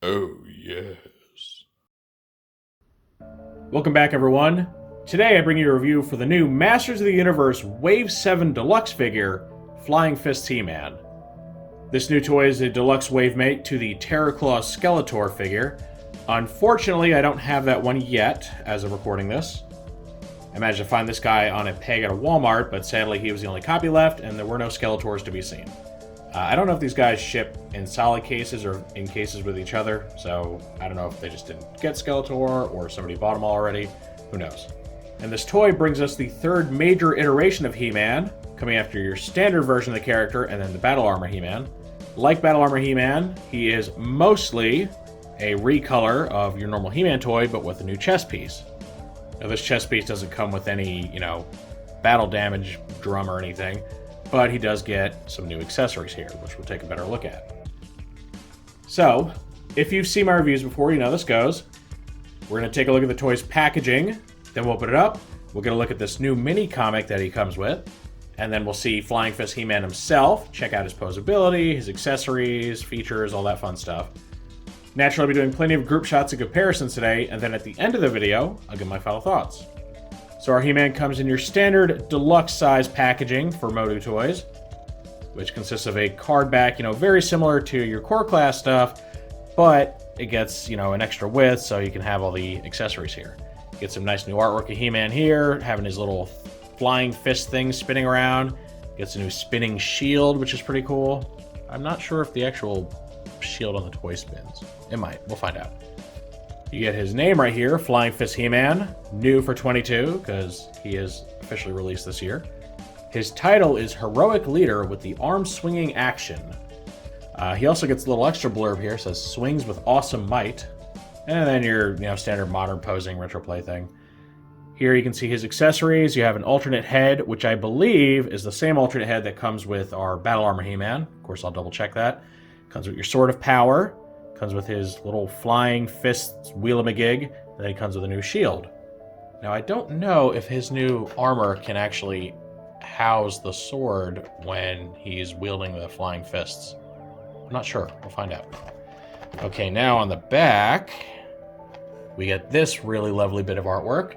Oh, yes. Welcome back, everyone. Today I bring you a review for the new Masters of the Universe Wave 7 Deluxe figure, Flying Fist He-Man. This new toy is a deluxe wave mate to the Terraclaw Skeletor figure. Unfortunately, I don't have that one yet, as of recording this. I managed to find this guy on a peg at a Walmart, but sadly he was the only copy left, and there were no Skeletors to be seen. I don't know if these guys ship in solid cases or in cases with each other, so I don't know if they just didn't get Skeletor or somebody bought them already. Who knows? And this toy brings us the third major iteration of He-Man, coming after your standard version of the character and then the Battle Armor He-Man. Like Battle Armor He-Man, he is mostly a recolor of your normal He-Man toy, but with a new chest piece. Now, this chest piece doesn't come with any, battle damage drum or anything, but he does get some new accessories here, which we'll take a better look at. So, if you've seen my reviews before, you know this goes. We're going to take a look at the toy's packaging, then we'll open it up. We're going to look at this new mini comic that he comes with, and then we'll see Flying Fist He-Man himself, check out his posability, his accessories, features, all that fun stuff. Naturally, I'll be doing plenty of group shots and comparisons today, and then at the end of the video, I'll give my final thoughts. So our He-Man comes in your standard deluxe size packaging for MOTU toys, which consists of a card back, very similar to your core class stuff, but it gets, an extra width so you can have all the accessories here. Get some nice new artwork of He-Man here, having his little flying fist thing spinning around. Gets a new spinning shield, which is pretty cool. I'm not sure if the actual shield on the toy spins. It might. We'll find out. You get his name right here, Flying Fist He-Man, new for 22, because he is officially released this year. His title is Heroic Leader with the Arm Swinging Action. He also gets a little extra blurb here, says Swings with Awesome Might. And then your standard modern posing retro play thing. Here you can see his accessories. You have an alternate head, which I believe is the same alternate head that comes with our Battle Armor He-Man. Of course, I'll double check that. Comes with your Sword of Power. Comes with his little flying fists wheel-a-magig, and then he comes with a new shield. Now, I don't know if his new armor can actually house the sword when he's wielding the flying fists. I'm not sure. We'll find out. Okay, now on the back, we get this really lovely bit of artwork.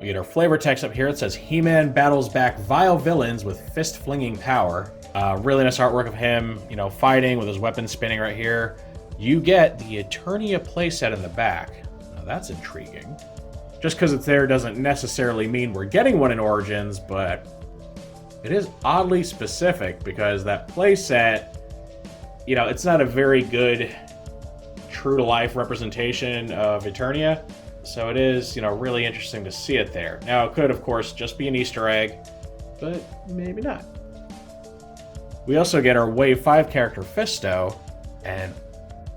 We get our flavor text up here. It says, He-Man battles back vile villains with fist-flinging power. Really nice artwork of him, fighting with his weapon spinning right here. You get the Eternia playset in the back. Now that's intriguing. Just because it's there doesn't necessarily mean we're getting one in Origins, but it is oddly specific because that playset, it's not a very good true-to-life representation of Eternia, so it is, really interesting to see it there. Now, it could, of course, just be an Easter egg, but maybe not. We also get our Wave 5 character Fisto, and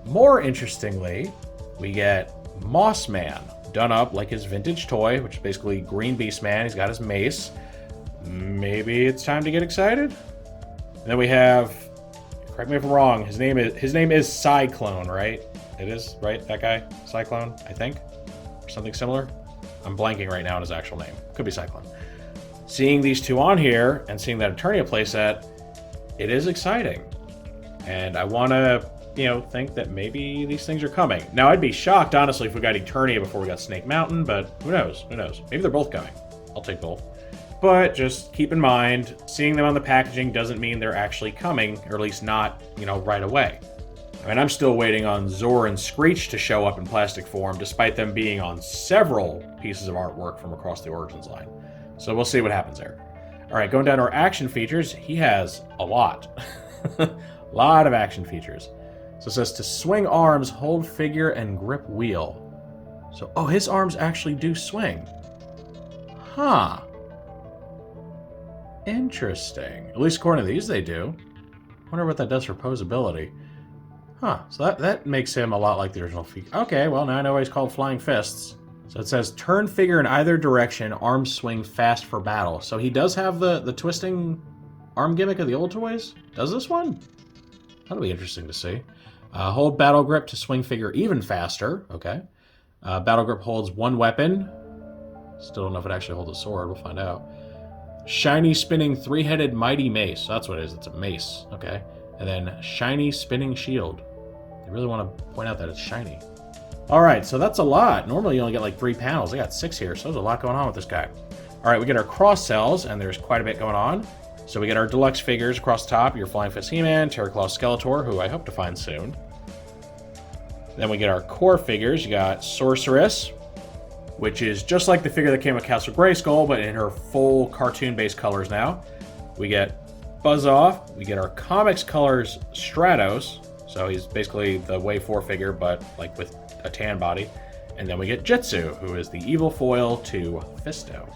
more interestingly, we get Moss Man, done up like his vintage toy, which is basically Green Beast Man. He's got his mace. Maybe it's time to get excited? And then we have, correct me if I'm wrong, his name is Cyclone, right? It is, right? That guy? Cyclone, I think? Or something similar? I'm blanking right now on his actual name. Could be Cyclone. Seeing these two on here and seeing that Eternia playset, it is exciting. And I want to think that maybe these things are coming. Now, I'd be shocked, honestly, if we got Eternia before we got Snake Mountain, but who knows? Who knows? Maybe they're both coming. I'll take both. But just keep in mind, seeing them on the packaging doesn't mean they're actually coming, or at least not, right away. I mean, I'm still waiting on Zor and Screech to show up in plastic form, despite them being on several pieces of artwork from across the Origins line. So we'll see what happens there. All right, going down to our action features, he has a lot. A lot of action features. So it says to swing arms, hold figure, and grip wheel. So, his arms actually do swing. Huh. Interesting. At least according to these, they do. Wonder what that does for posability. Huh. So that makes him a lot like the original figure. Okay, well, now I know why he's called Flying Fists. So it says, turn figure in either direction, arms swing fast for battle. So he does have the twisting arm gimmick of the old toys? Does this one? That'll be interesting to see. Hold battle grip to swing figure even faster. Okay. Battle grip holds one weapon. Still don't know if it actually holds a sword. We'll find out. Shiny spinning three-headed mighty mace. That's what it is. It's a mace. Okay. And then shiny spinning shield. You really want to point out that it's shiny. All right, so that's a lot. Normally you only get like 3 panels. I got 6 here, so there's a lot going on with this guy. All right, we get our cross cells, and there's quite a bit going on. So we get our deluxe figures across the top, your Flying Fist He-Man, Terraclaw Skeletor, who I hope to find soon. Then we get our core figures. You got Sorceress, which is just like the figure that came with Castle Grayskull, but in her full cartoon-based colors now. We get Buzz-Off. We get our comics colors Stratos. So he's basically the Wave 4 figure, but like with a tan body. And then we get Jitsu, who is the evil foil to Fisto.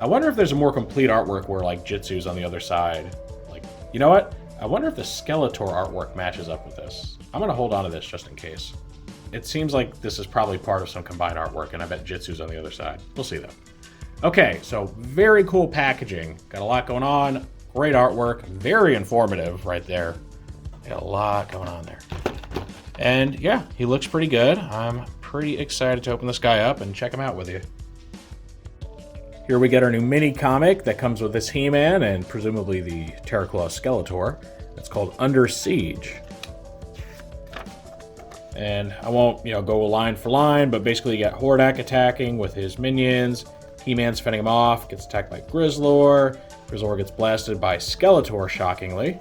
I wonder if there's a more complete artwork where like Jitsu's on the other side. Like, you know what? I wonder if the Skeletor artwork matches up with this. I'm gonna hold on to this just in case. It seems like this is probably part of some combined artwork, and I bet Jitsu's on the other side. We'll see though. Okay, so very cool packaging. Got a lot going on. Great artwork. Very informative right there. Got a lot going on there. And yeah, he looks pretty good. I'm pretty excited to open this guy up and check him out with you. Here we get our new mini comic that comes with this He-Man and presumably the Terraclaw Skeletor. It's called Under Siege. And I won't, go line for line, but basically you got Hordak attacking with his minions. He-Man's fending him off, gets attacked by Grizzlor. Grizzlor gets blasted by Skeletor, shockingly.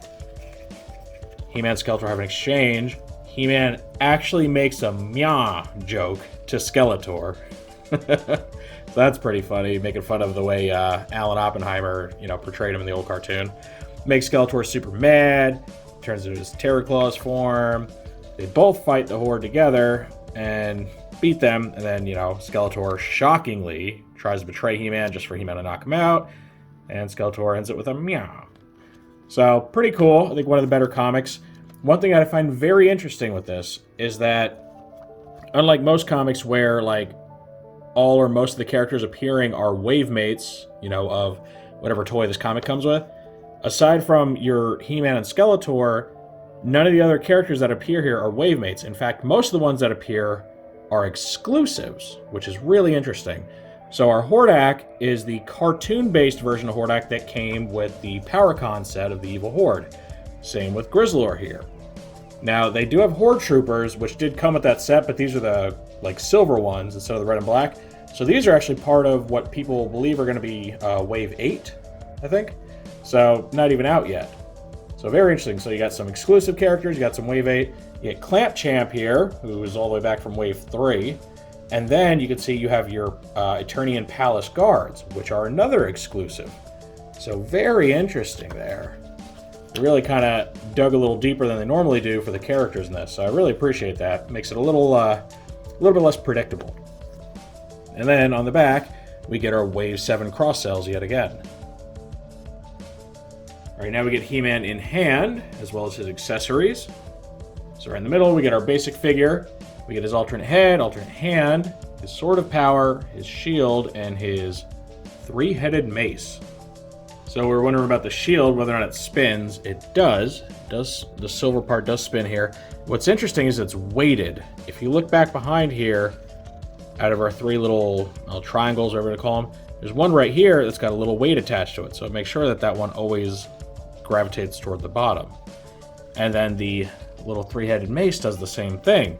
He-Man and Skeletor have an exchange. He-Man actually makes a meow joke to Skeletor. So that's pretty funny, making fun of the way Alan Oppenheimer, portrayed him in the old cartoon. Makes Skeletor super mad, turns into his Terraclaws form. They both fight the Horde together and beat them, and then, Skeletor shockingly tries to betray He-Man just for He-Man to knock him out, and Skeletor ends it with a meow. So, pretty cool. I think one of the better comics. One thing I find very interesting with this is that, unlike most comics where, all or most of the characters appearing are wave mates, of whatever toy this comic comes with, aside from your He-Man and Skeletor, none of the other characters that appear here are wave mates. In fact, most of the ones that appear are exclusives, which is really interesting. So our Hordak is the cartoon-based version of Hordak that came with the PowerCon set of the Evil Horde. Same with Grizzlor here. Now, they do have Horde Troopers, which did come with that set, but these are the silver ones instead of the red and black. So these are actually part of what people believe are going to be Wave 8, I think. So not even out yet. So very interesting. So you got some exclusive characters, you got some Wave 8. You get Clamp Champ here, who is all the way back from Wave 3. And then you can see you have your Eternian Palace Guards, which are another exclusive. So very interesting there. They really kind of dug a little deeper than they normally do for the characters in this. So I really appreciate that. Makes it a little bit less predictable. And then on the back, we get our Wave 7 cross cells yet again. All right, now we get He-Man in hand, as well as his accessories. So right in the middle, we get our basic figure. We get his alternate head, alternate hand, his sword of power, his shield, and his 3-headed mace. So we're wondering about the shield, whether or not it spins. It does. The silver part does spin here. What's interesting is it's weighted. If you look back behind here, out of our 3 little triangles, whatever to call them, there's one right here that's got a little weight attached to it. So make sure that one always gravitates toward the bottom. And then the little 3-headed mace does the same thing.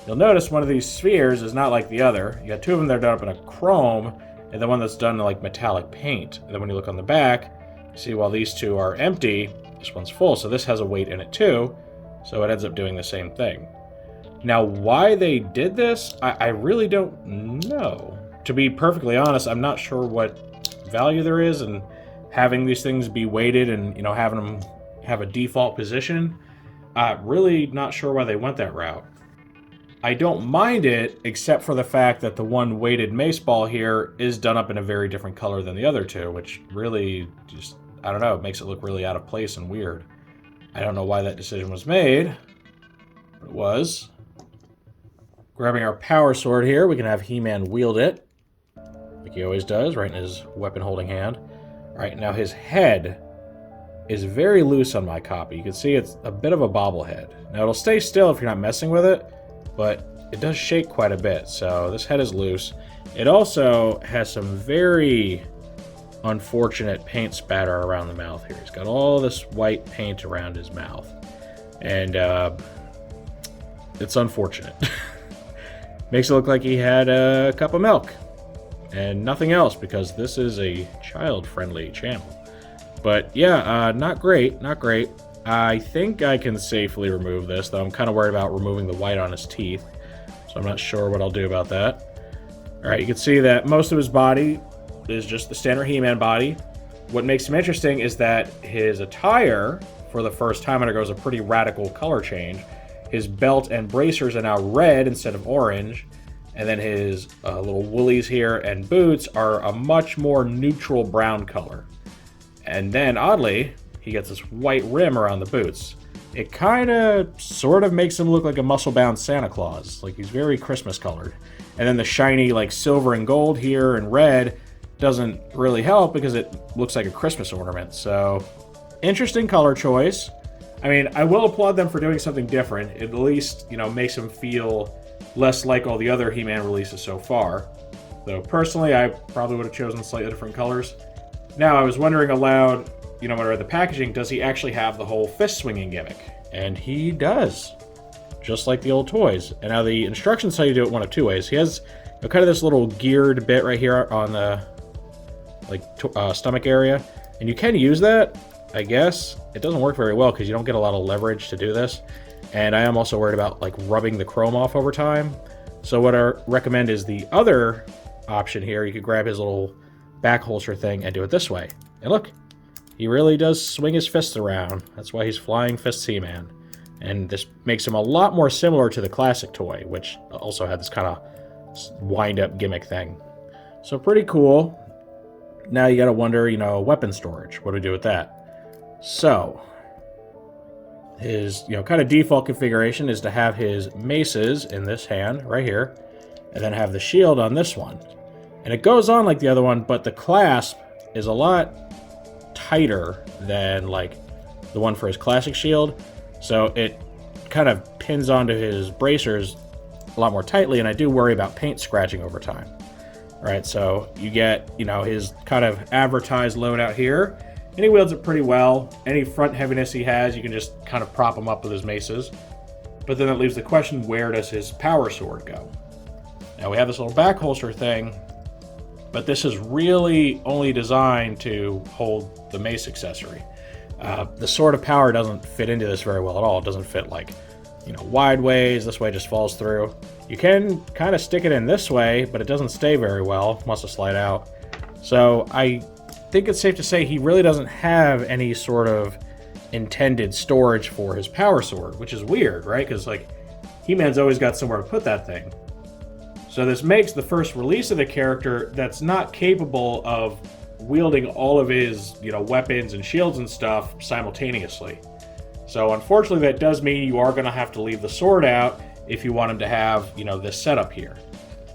You'll notice one of these spheres is not like the other. You got 2 of them that are done up in a chrome, and the one that's done in metallic paint. And then when you look on the back, you see while these 2 are empty, this one's full. So this has a weight in it too. So it ends up doing the same thing. Now, why they did this, I really don't know. To be perfectly honest, I'm not sure what value there is in having these things be weighted and, having them have a default position. Really not sure why they went that route. I don't mind it, except for the fact that the one weighted mace ball here is done up in a very different color than the other 2, which really just, I don't know, it makes it look really out of place and weird. I don't know why that decision was made, but it was. Grabbing our power sword here, we can have He-Man wield it, like he always does, right in his weapon-holding hand. All right, now his head is very loose on my copy. You can see it's a bit of a bobblehead. Now it'll stay still if you're not messing with it, but it does shake quite a bit, so this head is loose. It also has some very unfortunate paint spatter around the mouth here. He's got all this white paint around his mouth. And it's unfortunate. Makes it look like he had a cup of milk and nothing else, because this is a child-friendly channel. But yeah, not great, not great. I think I can safely remove this, though I'm kind of worried about removing the white on his teeth, so I'm not sure what I'll do about that. Alright, you can see that most of his body is just the standard He-Man body. What makes him interesting is that his attire, for the first time, undergoes a pretty radical color change. His belt and bracers are now red instead of orange, and then his little woolies here and boots are a much more neutral brown color. And then, oddly, he gets this white rim around the boots. It kind of, sort of makes him look like a muscle-bound Santa Claus. Like, he's very Christmas colored. And then the shiny, like, silver and gold here and red doesn't really help because it looks like a Christmas ornament. So, interesting color choice. I mean, I will applaud them for doing something different. It at least, you know, makes him feel less like all the other He-Man releases so far. Though, personally, I probably would have chosen slightly different colors. Now, I was wondering aloud, you know, when I read the packaging, does he actually have the whole fist-swinging gimmick? And he does. Just like the old toys. And now the instructions tell you to do it one of two ways. He has, you know, kind of this little geared bit right here on the, like, stomach area. And you can use that, I guess. It doesn't work very well because you don't get a lot of leverage to do this. And I am also worried about, like, rubbing the chrome off over time. So what I recommend is the other option here. You could grab his little back holster thing and do it this way. And look, he really does swing his fists around. That's why he's Flying Fists He-Man. And this makes him a lot more similar to the classic toy, which also had this kind of wind-up gimmick thing. So pretty cool. Now you gotta wonder, you know, weapon storage. What do we do with that? So, his, you know, kind of default configuration is to have his maces in this hand, right here, and then have the shield on this one. And it goes on like the other one, but the clasp is a lot tighter than, like, the one for his classic shield. So it kind of pins onto his bracers a lot more tightly, and I do worry about paint scratching over time. All right, so you get, you know, his kind of advertised loadout here, and he wields it pretty well. Any front heaviness he has, you can just kind of prop him up with his maces. But then that leaves the question, where does his power sword go? Now we have this little back holster thing, but this is really only designed to hold the mace accessory. The Sword of Power doesn't fit into this very well at all. It doesn't fit, like, you know, wide ways. This way it just falls through. You can kind of stick it in this way, but it doesn't stay very well. It wants to slide out. So I think it's safe to say he really doesn't have any sort of intended storage for his power sword, which is weird, right? Because, like, He-Man's always got somewhere to put that thing. So this makes the first release of the character that's not capable of wielding all of his, you know, weapons and shields and stuff simultaneously. So unfortunately that does mean you are going to have to leave the sword out if you want him to have, you know, this setup here.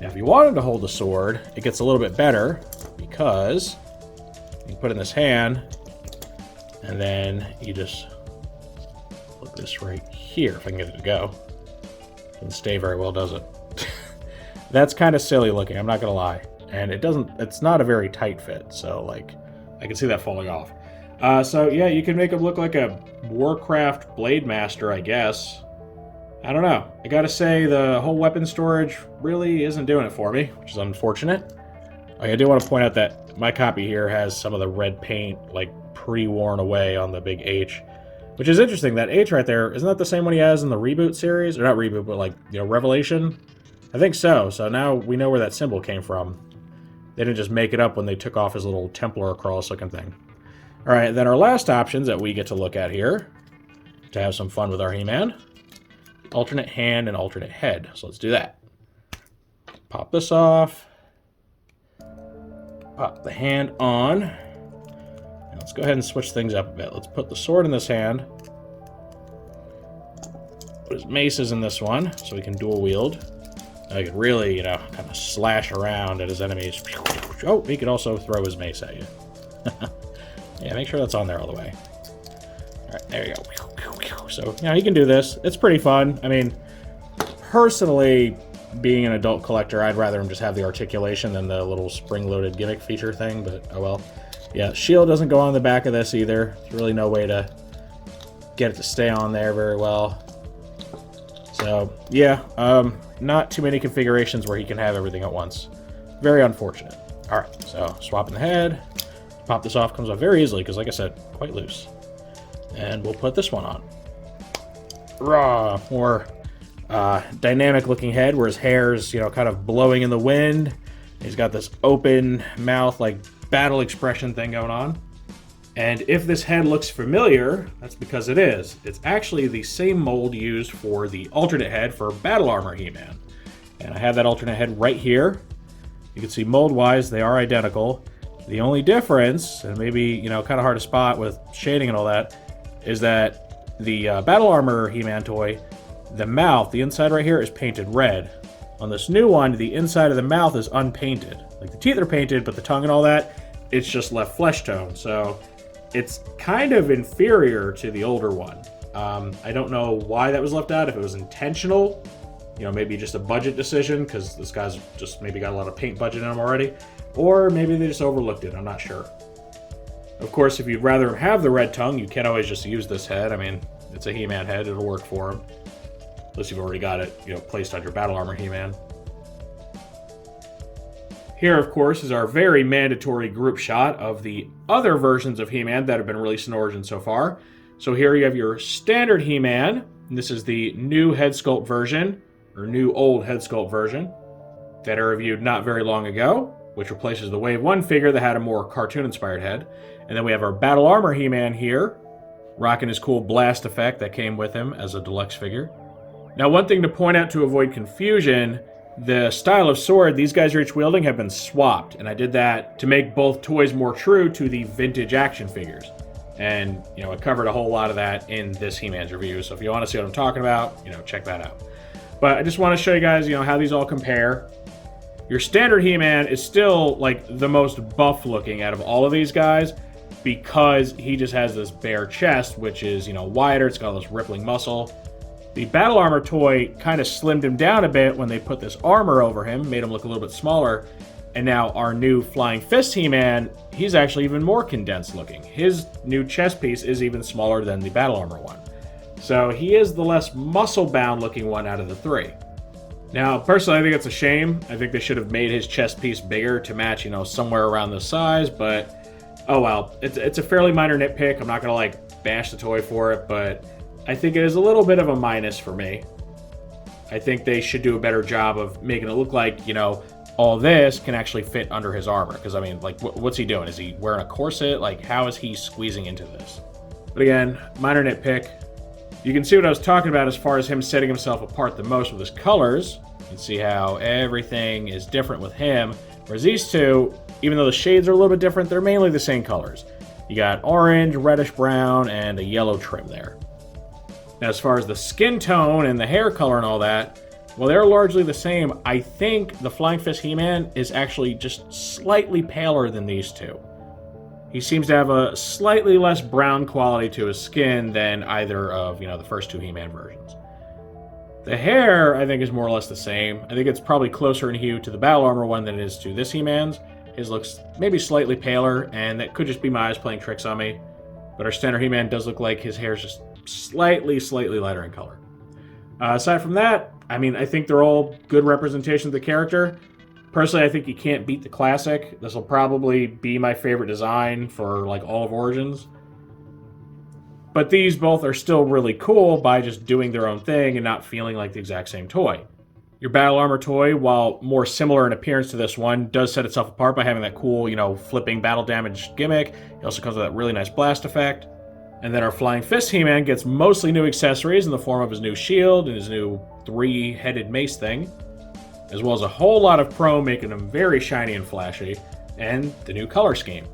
Now if you want him to hold the sword, it gets a little bit better because you put it in this hand and then you just put this right here, if I can get it to go. Doesn't stay very well, does it? That's kind of silly looking, I'm not going to lie. And it's not a very tight fit, so, like, I can see that falling off. So yeah, you can make him look like a Warcraft Blade Master, I guess. I don't know. I gotta say, the whole weapon storage really isn't doing it for me, which is unfortunate. I do want to point out that my copy here has some of the red paint, like, pre-worn away on the big H. Which is interesting, that H right there, isn't that the same one he has in the Reboot series? Or not Reboot, but, like, you know, Revelation? I think so. So now we know where that symbol came from. They didn't just make it up when they took off his little Templar cross looking thing. Alright, then our last options that we get to look at here, to have some fun with our He-Man, alternate hand and alternate head. So let's do that. Pop this off. Pop the hand on. And let's go ahead and switch things up a bit. Let's put the sword in this hand. Put his maces in this one, so we can dual wield. I could really, you know, kind of slash around at his enemies. Oh, he could also throw his mace at you. Yeah, make sure that's on there all the way. Alright, there you go. So, yeah, he can do this. It's pretty fun. I mean, personally, being an adult collector, I'd rather him just have the articulation than the little spring-loaded gimmick feature thing, but oh well. Yeah, shield doesn't go on the back of this either. There's really no way to get it to stay on there very well. So, yeah, not too many configurations where he can have everything at once. Very unfortunate. Alright, so swapping the head. Pop this off, comes off very easily, because like I said, quite loose. And we'll put this one on. Raw, more dynamic looking head where his hair's, kind of blowing in the wind. He's got this open mouth, like battle expression thing going on. And if this head looks familiar, that's because it is. It's actually the same mold used for the alternate head for Battle Armor He-Man. And I have that alternate head right here. You can see mold-wise, they are identical. The only difference, and maybe, kind of hard to spot with shading and all that, is that the Battle Armor He-Man toy, the mouth, the inside right here, is painted red. On this new one, the inside of the mouth is unpainted. Like, the teeth are painted, but the tongue and all that, it's just left flesh tone. So it's kind of inferior to the older one. I don't know why that was left out, if it was intentional, maybe just a budget decision, because this guy's just maybe got a lot of paint budget in him already, or maybe they just overlooked it, I'm not sure. Of course, if you'd rather have the red tongue, you can't always just use this head. I mean, it's a He-Man head, it'll work for him. Unless you've already got it, placed on your Battle Armor He-Man. Here, of course, is our very mandatory group shot of the other versions of He-Man that have been released in Origin so far. So here you have your standard He-Man, and this is the new head sculpt version, or new old head sculpt version, that I reviewed not very long ago, which replaces the Wave 1 figure that had a more cartoon-inspired head. And then we have our Battle Armor He-Man here, rocking his cool blast effect that came with him as a deluxe figure. Now, one thing to point out to avoid confusion, the style of sword these guys are each wielding have been swapped, and I did that to make both toys more true to the vintage action figures. And, I covered a whole lot of that in this He-Man's review, so if you want to see what I'm talking about, check that out. But I just want to show you guys, how these all compare. Your standard He-Man is still, like, the most buff looking out of all of these guys, because he just has this bare chest, which is, wider, it's got all this rippling muscle. The Battle Armor toy kind of slimmed him down a bit when they put this armor over him, made him look a little bit smaller. And now our new Flying Fist He-Man, he's actually even more condensed looking. His new chest piece is even smaller than the Battle Armor one. So he is the less muscle-bound looking one out of the three. Now, personally, I think it's a shame. I think they should have made his chest piece bigger to match, somewhere around this size, but oh well. It's a fairly minor nitpick. I'm not going to, bash the toy for it, but I think it is a little bit of a minus for me. I think they should do a better job of making it look like, all this can actually fit under his armor. Because, I mean, what's he doing? Is he wearing a corset? How is he squeezing into this? But again, minor nitpick. You can see what I was talking about as far as him setting himself apart the most with his colors. You can see how everything is different with him. Whereas these two, even though the shades are a little bit different, they're mainly the same colors. You got orange, reddish brown, and a yellow trim there. Now, as far as the skin tone and the hair color and all that, well, they're largely the same. I think the Flying Fist He-Man is actually just slightly paler than these two. He seems to have a slightly less brown quality to his skin than either of, the first two He-Man versions. The hair, I think, is more or less the same. I think it's probably closer in hue to the Battle Armor one than it is to this He-Man's. His looks maybe slightly paler, and that could just be my eyes playing tricks on me. But our standard He-Man does look like his hair's just slightly lighter in color. Aside from that, I mean, I think they're all good representations of the character. Personally, I think you can't beat the classic. This will probably be my favorite design for, all of Origins. But these both are still really cool by just doing their own thing and not feeling like the exact same toy. Your Battle Armor toy, while more similar in appearance to this one, does set itself apart by having that cool, flipping battle damage gimmick. It also comes with that really nice blast effect. And then our Flying Fist He-Man gets mostly new accessories in the form of his new shield and his new three-headed mace thing, as well as a whole lot of chrome making him very shiny and flashy, and the new color scheme.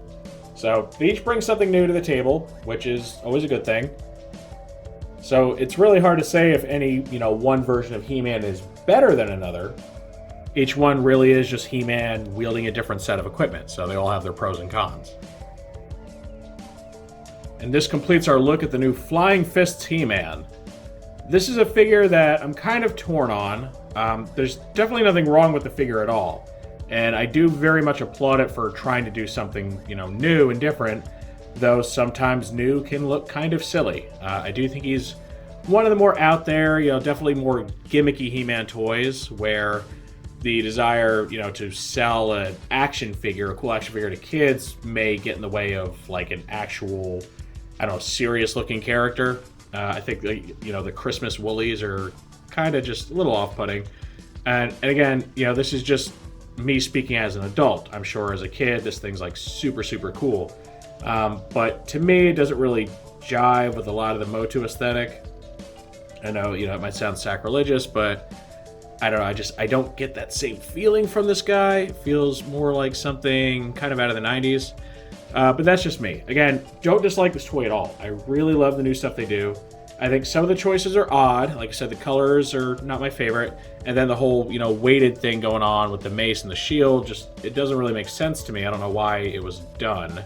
So they each bring something new to the table, which is always a good thing. So it's really hard to say if any, one version of He-Man is better than another. Each one really is just He-Man wielding a different set of equipment, so they all have their pros and cons. And this completes our look at the new Flying Fists He-Man. This is a figure that I'm kind of torn on. There's definitely nothing wrong with the figure at all. And I do very much applaud it for trying to do something, new and different, though sometimes new can look kind of silly. I do think he's one of the more out there, definitely more gimmicky He-Man toys, where the desire, to sell an action figure, a cool action figure to kids may get in the way of like an actual, I don't know, serious looking character. I think, the Christmas Woolies are kind of just a little off-putting. And again, this is just me speaking as an adult. I'm sure as a kid, this thing's like super, super cool. But to me, it doesn't really jive with a lot of the MOTU aesthetic. I know, it might sound sacrilegious, but I don't know. I don't get that same feeling from this guy. It feels more like something kind of out of the 90s. But that's just me. Again, don't dislike this toy at all. I really love the new stuff they do. I think some of the choices are odd. Like I said, the colors are not my favorite. And then the whole, weighted thing going on with the mace and the shield, it doesn't really make sense to me. I don't know why it was done.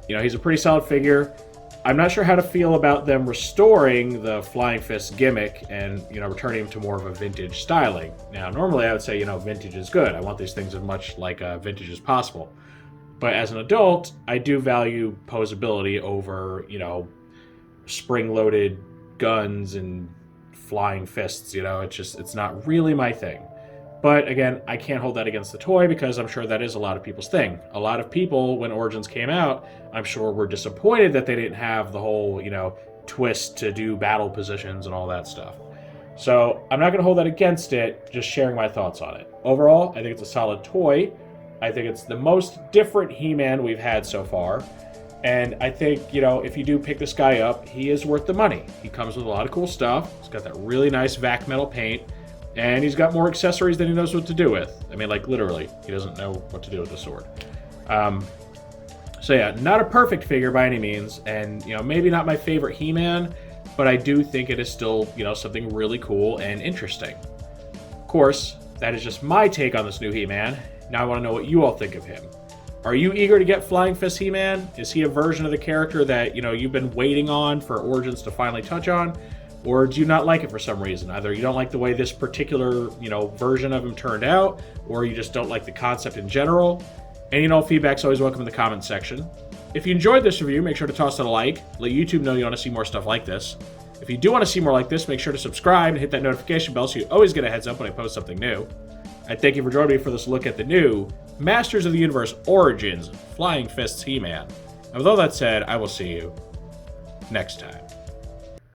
He's a pretty solid figure. I'm not sure how to feel about them restoring the Flying Fist gimmick and, returning him to more of a vintage styling. Now, normally I would say, vintage is good. I want these things as much like vintage as possible. But as an adult, I do value posability over, spring-loaded guns and flying fists. It's not really my thing. But again, I can't hold that against the toy because I'm sure that is a lot of people's thing. A lot of people, when Origins came out, I'm sure were disappointed that they didn't have the whole, twist to do battle positions and all that stuff. So I'm not going to hold that against it, just sharing my thoughts on it. Overall, I think it's a solid toy. I think it's the most different He-Man we've had so far. And I think, if you do pick this guy up, he is worth the money. He comes with a lot of cool stuff. He's got that really nice vac metal paint. And he's got more accessories than he knows what to do with. I mean, like, literally. He doesn't know what to do with the sword. So yeah, not a perfect figure by any means. And, maybe not my favorite He-Man, but I do think it is still, something really cool and interesting. Of course, that is just my take on this new He-Man. Now I want to know what you all think of him. Are you eager to get Flying Fist He-Man? Is he a version of the character that, you've been waiting on for Origins to finally touch on? Or do you not like it for some reason? Either you don't like the way this particular, version of him turned out, or you just don't like the concept in general. Any and all feedback's always welcome in the comments section. If you enjoyed this review, make sure to toss it a like. Let YouTube know you want to see more stuff like this. If you do want to see more like this, make sure to subscribe and hit that notification bell so you always get a heads up when I post something new. I thank you for joining me for this look at the new Masters of the Universe Origins Flying Fists He-Man. And with all that said, I will see you next time.